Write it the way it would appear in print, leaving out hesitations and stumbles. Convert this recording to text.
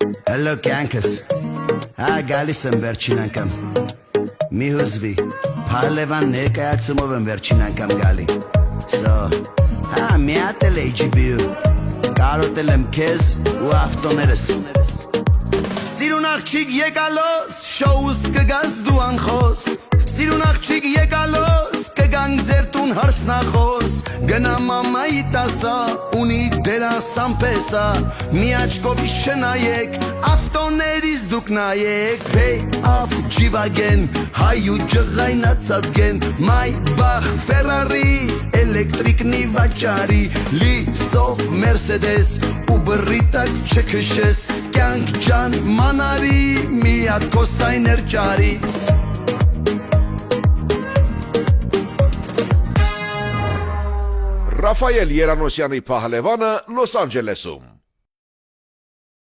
Hello կյանքս, հա գալիս եմ վերջին անգամ, մի հուզվի, Փահլևան ներկայացումով եմ վերջին անգամ գալի, հա միատել HBO, կարոտել եմ քեզ ու ավտոներս, Սիրուն աղջիկ եկալոս, շոուս կգաս դու անխոս, Սիրուն աղջիկ եկալոս, կգանք ձեր տուն հարսնախոս, Գնա մամայի տասա, ունի դերասան պեսա, մի աչկով շնայեք, ավտոներից դուք նայեք, Pay off G-Wagen, հայու ջղայնացած գեն, Maybach, Ferrari, էլեկտրիկնի վաճարի, Լիսով Mercedes, ու բռիտակ չքշես, Կյանք ջան մանարի, մի հատ կոսայներ ճարի, Ռաֆայել Երանոսյանի Փահլևանը Լոս Անջելեսում